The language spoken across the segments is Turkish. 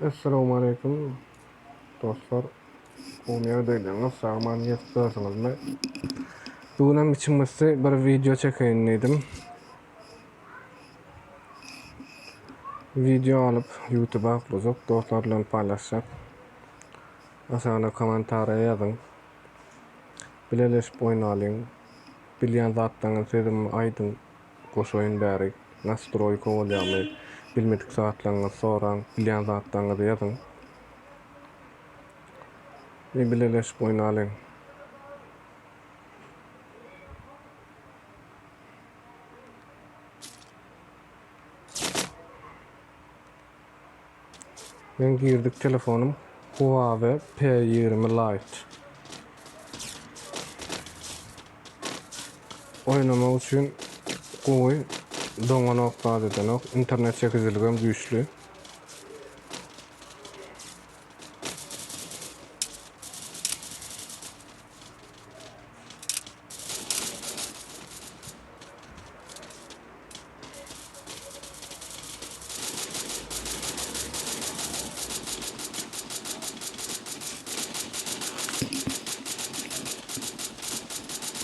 Assalamu alaikum dostlar. Umya değiliniz. Sağman yetkiyorsunuz mu? Bugün içimizde bir video çekeyim dedim. Video alıp YouTube'a upload'up dostlarla paylaşacak. Aşağıda komentara yazın. Bileleşip oynayalım. Bilyen zattan sedim aydın koşuyun bäri. Nastroy kovalyamy. Bilmedik saatlarına soran bilyen zattan da yazın. Ve bileleşip oynayalım. Ben girdik telefonum Huawei P20 Lite. Oynamak için koy doňanok badydanok internet çekiciligim güýçli.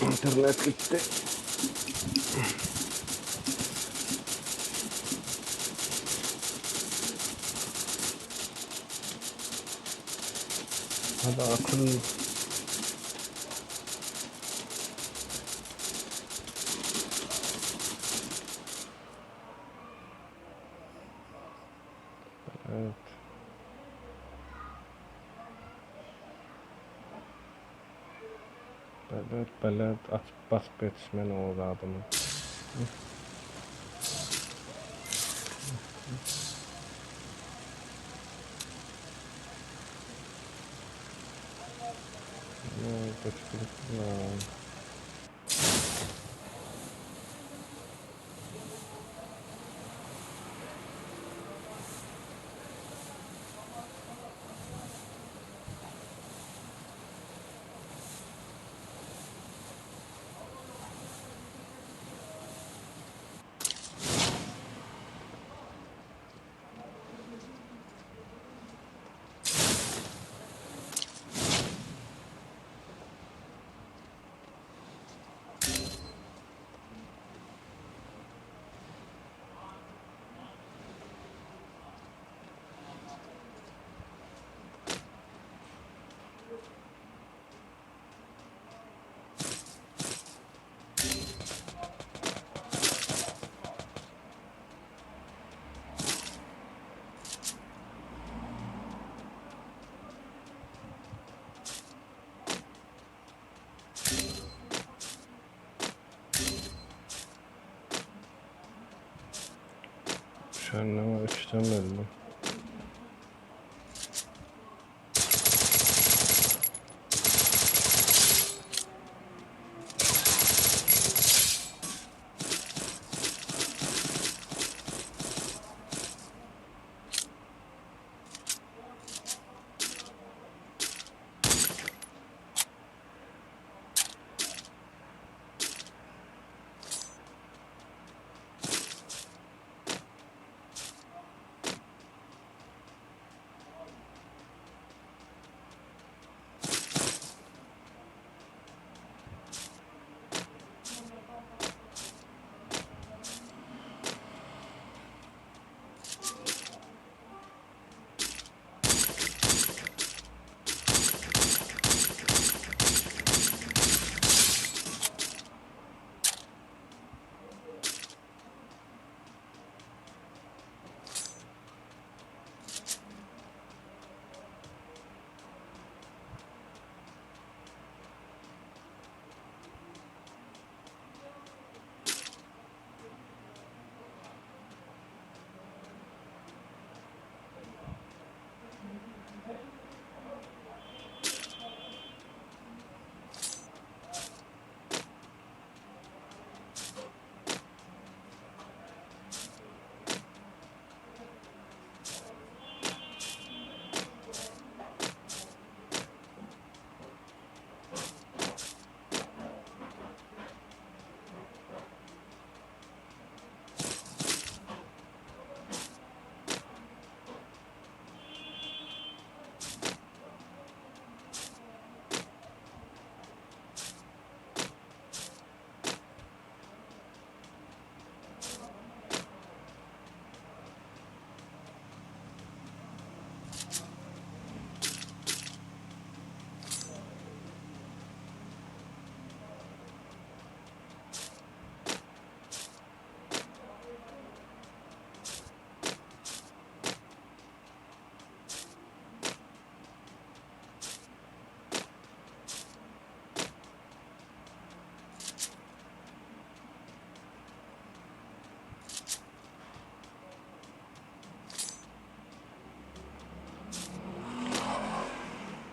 İnternet gitti. Hadi akıl. Evet. Belet açıp basıp yetişmen oldu adamın. Şenleme işlemedim.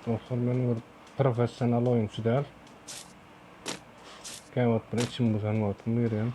Dostlar men bir professional oyuncu däl. Käwat bilen içim buzan wagtym berýän.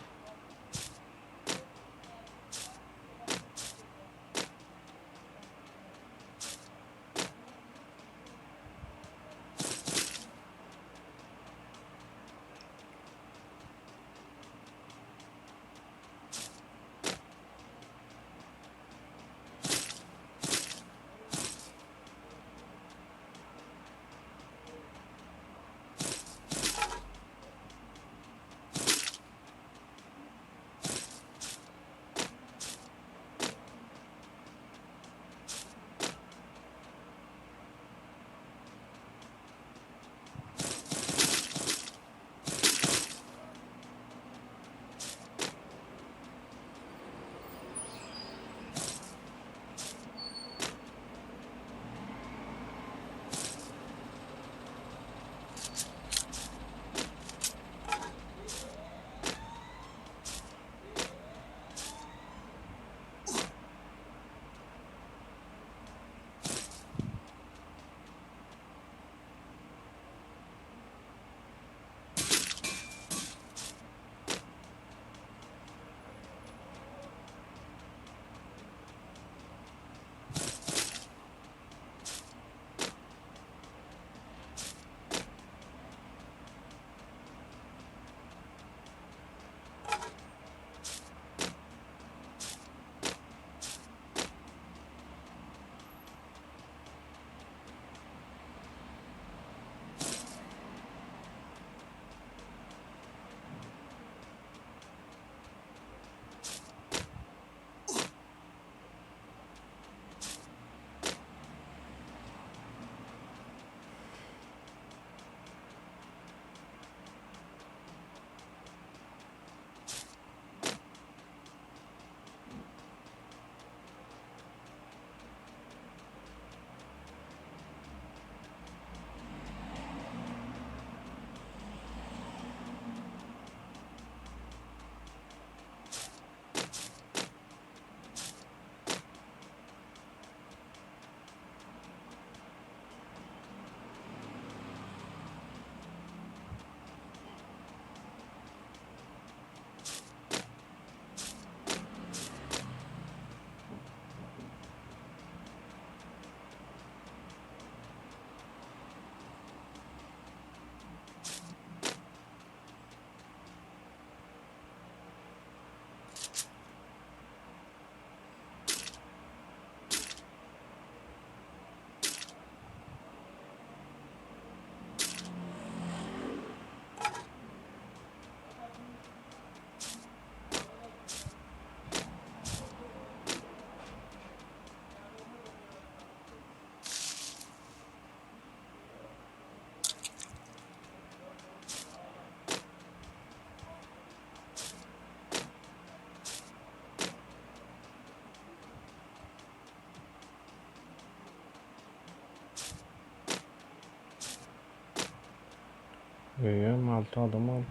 Altı adam aldı.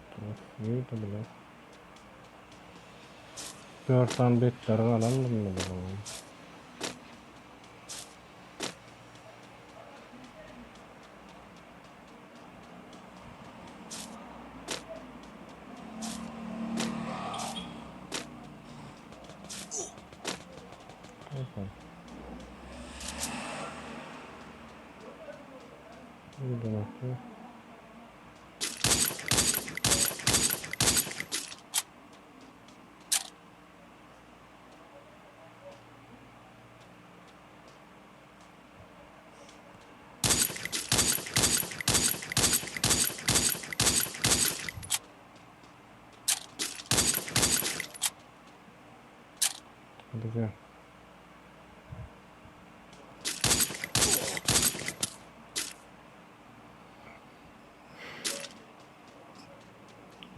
İyi de bile. 4 tane betleri kalan mı bu? İyi de nasıl? Güzel.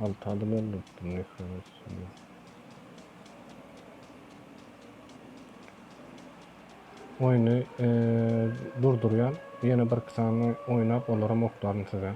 Altı adım öldürdüm. Ne kadar şimdi. Oyunu durduruyan yeni bir kısmını oynap olaram oklarım size.